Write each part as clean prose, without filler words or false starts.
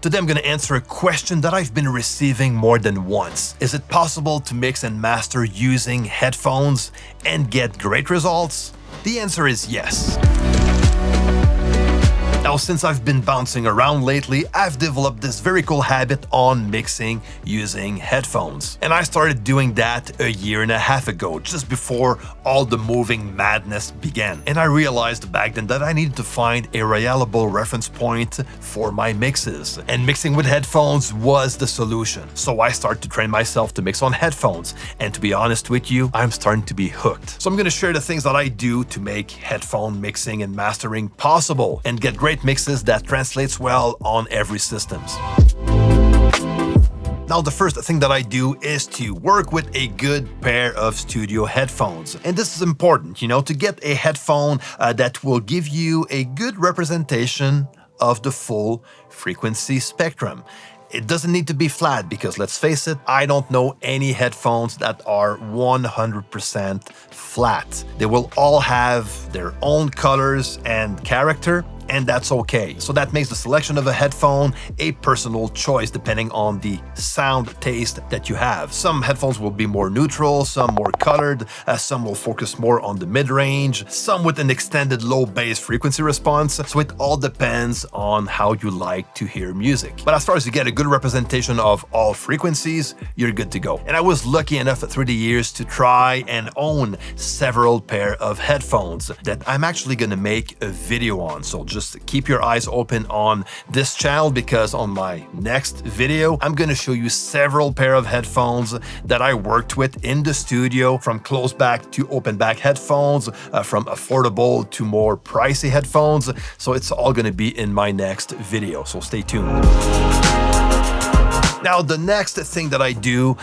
Today I'm going to answer a question that I've been receiving more than once. Is it possible to mix and master using headphones and get great results? The answer is yes. Now, since I've been bouncing around lately, I've developed this very cool habit on mixing using headphones. And I started doing that a year and a half ago, just before all the moving madness began. And I realized back then that I needed to find a reliable reference point for my mixes. And mixing with headphones was the solution. So I started to train myself to mix on headphones. And to be honest with you, I'm starting to be hooked. So I'm going to share the things that I do to make headphone mixing and mastering possible and get great mixes that translates well on every systems. Now, the first thing that I do is to work with a good pair of studio headphones. And this is important, to get a headphone that will give you a good representation of the full frequency spectrum. It doesn't need to be flat because, let's face it, I don't know any headphones that are 100% flat. They will all have their own colors and character, and that's okay. So that makes the selection of a headphone a personal choice depending on the sound taste that you have. Some headphones will be more neutral, some more colored, some will focus more on the mid-range, some with an extended low bass frequency response. So it all depends on how you like to hear music. But as far as you get a good representation of all frequencies, you're good to go. And I was lucky enough through the years to try and own several pair of headphones that I'm actually gonna make a video on. So just keep your eyes open on this channel, because on my next video, I'm going to show you several pair of headphones that I worked with in the studio, from closed back to open back headphones, from affordable to more pricey headphones. So it's all going to be in my next video, so stay tuned. Now, the next thing that I do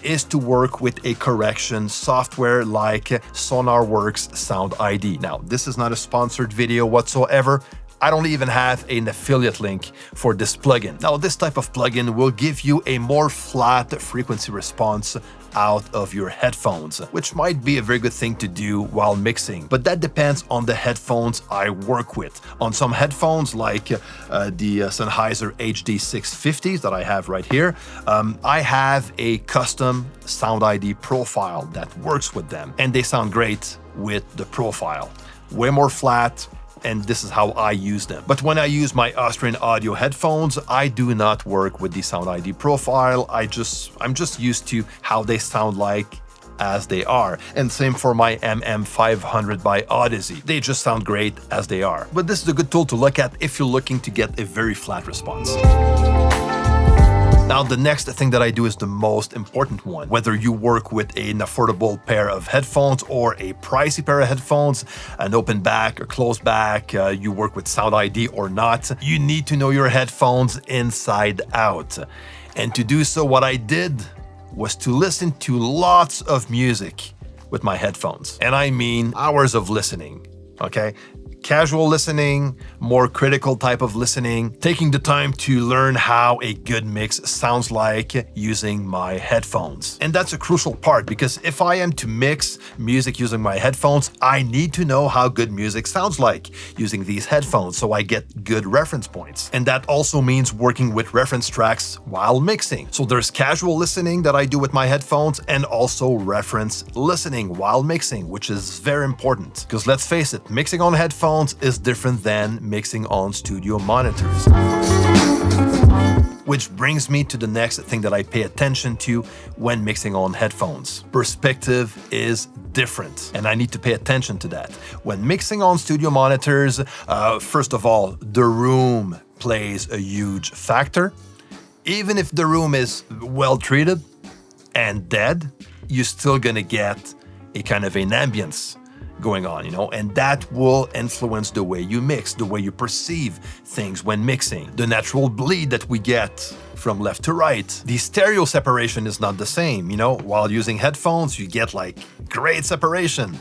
is to work with a correction software like SonarWorks Sound ID. Now, this is not a sponsored video whatsoever. I don't even have an affiliate link for this plugin. Now, this type of plugin will give you a more flat frequency response out of your headphones, which might be a very good thing to do while mixing, but that depends on the headphones I work with. On some headphones like the Sennheiser HD650s that I have right here, I have a custom Sound ID profile that works with them, and they sound great with the profile. Way more flat, and this is how I use them. But when I use my Austrian audio headphones, I do not work with the Sound ID profile. I'm just used to how they sound like as they are. And same for my MM500 by Odyssey. They just sound great as they are. But this is a good tool to look at if you're looking to get a very flat response. Now, the next thing that I do is the most important one. Whether you work with an affordable pair of headphones or a pricey pair of headphones, an open back or closed back, you work with Sound ID or not, you need to know your headphones inside out. And to do so, what I did was to listen to lots of music with my headphones. And I mean hours of listening, okay? Casual listening, more critical type of listening, taking the time to learn how a good mix sounds like using my headphones. And that's a crucial part, because if I am to mix music using my headphones, I need to know how good music sounds like using these headphones, so I get good reference points. And that also means working with reference tracks while mixing. So there's casual listening that I do with my headphones, and also reference listening while mixing, which is very important. Because let's face it, mixing on headphones is different than mixing on studio monitors. Which brings me to the next thing that I pay attention to when mixing on headphones. Perspective is different, and I need to pay attention to that. When mixing on studio monitors, first of all, the room plays a huge factor. Even if the room is well treated and dead, you're still gonna get a kind of an ambience going on, and that will influence the way you mix, the way you perceive things when mixing, the natural bleed that we get from left to right. The stereo separation is not the same, while using headphones, you get like great separation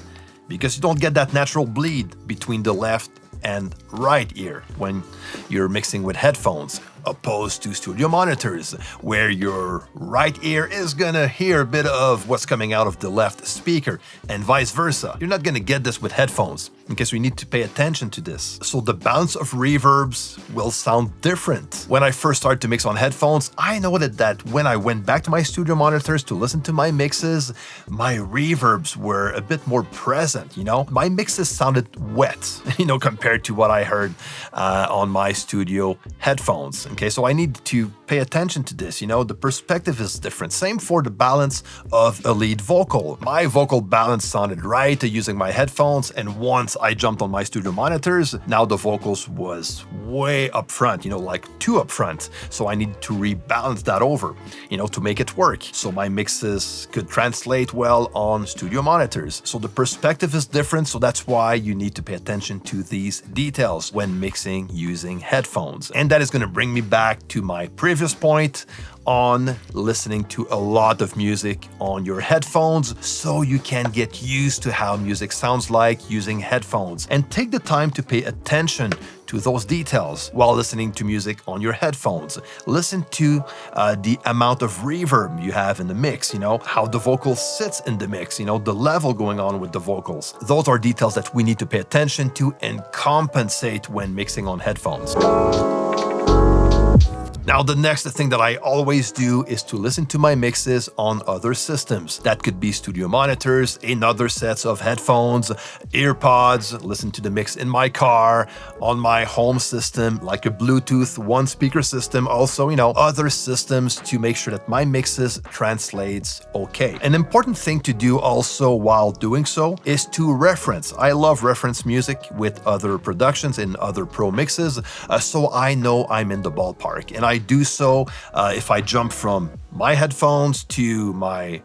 because you don't get that natural bleed between the left and right ear when you're mixing with headphones, opposed to studio monitors, where your right ear is gonna hear a bit of what's coming out of the left speaker, and vice versa. You're not gonna get this with headphones. Okay, so you need to pay attention to this. So the balance of reverbs will sound different. When I first started to mix on headphones, I noted that when I went back to my studio monitors to listen to my mixes, my reverbs were a bit more present, My mixes sounded wet, compared to what I heard on my studio headphones. Okay, so I need to pay attention to this, the perspective is different. Same for the balance of a lead vocal. My vocal balance sounded right using my headphones, and once I jumped on my studio monitors, now the vocals was way up front, like too up front. So I need to rebalance that over, to make it work. So my mixes could translate well on studio monitors. So the perspective is different, so that's why you need to pay attention to these details when mixing using headphones. And that is going to bring me back to my previous point on listening to a lot of music on your headphones so you can get used to how music sounds like using headphones, and take the time to pay attention to those details while listening to music on your headphones. Listen to the amount of reverb you have in the mix, how the vocal sits in the mix, the level going on with the vocals. Those are details that we need to pay attention to and compensate when mixing on headphones. Now, the next thing that I always do is to listen to my mixes on other systems. That could be studio monitors, another sets of headphones, earpods, listen to the mix in my car, on my home system, like a Bluetooth one speaker system, also, other systems to make sure that my mixes translates okay. An important thing to do also while doing so is to reference. I love reference music with other productions and other pro mixes, so I know I'm in the ballpark. And I do so if I jump from my headphones to my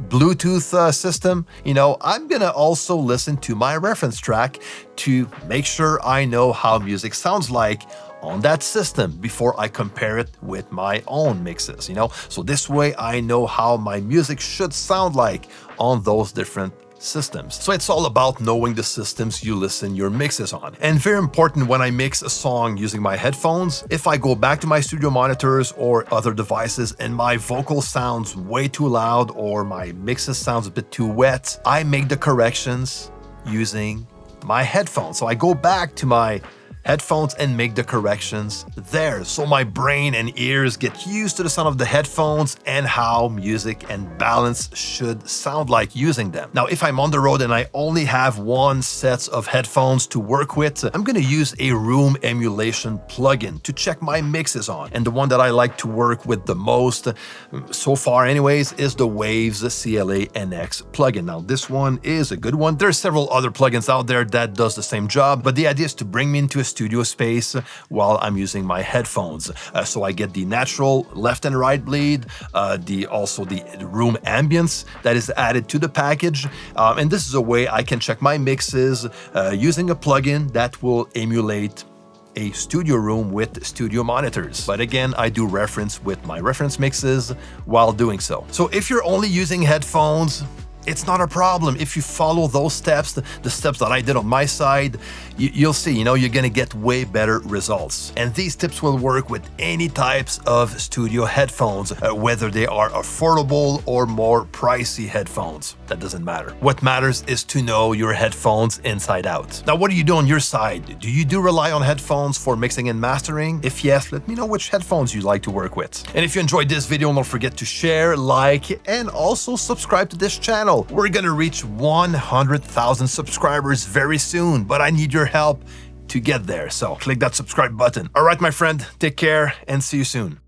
Bluetooth system, I'm gonna also listen to my reference track to make sure I know how music sounds like on that system before I compare it with my own mixes, So this way I know how my music should sound like on those different systems. So it's all about knowing the systems you listen your mixes on. And very important, when I mix a song using my headphones, if I go back to my studio monitors or other devices and my vocal sounds way too loud or my mixes sounds a bit too wet, I make the corrections using my headphones. So I go back to my headphones and make the corrections there. So my brain and ears get used to the sound of the headphones and how music and balance should sound like using them. Now, if I'm on the road and I only have one set of headphones to work with, I'm going to use a room emulation plugin to check my mixes on. And the one that I like to work with the most, so far anyways, is the Waves CLA NX plugin. Now, this one is a good one. There's several other plugins out there that does the same job, but the idea is to bring me into a studio space while I'm using my headphones. So I get the natural left and right bleed, also the room ambience that is added to the package. And this is a way I can check my mixes using a plugin that will emulate a studio room with studio monitors. But again, I do reference with my reference mixes while doing so. So if you're only using headphones, it's not a problem. If you follow those steps, the steps that I did on my side, you'll see, you're gonna get way better results. And these tips will work with any types of studio headphones, whether they are affordable or more pricey headphones. That doesn't matter. What matters is to know your headphones inside out. Now, what do you do on your side? Do you rely on headphones for mixing and mastering? If yes, let me know which headphones you like to work with. And if you enjoyed this video, don't forget to share, like, and also subscribe to this channel. We're gonna reach 100,000 subscribers very soon, but I need your help to get there. So click that subscribe button. All right, my friend, take care and see you soon.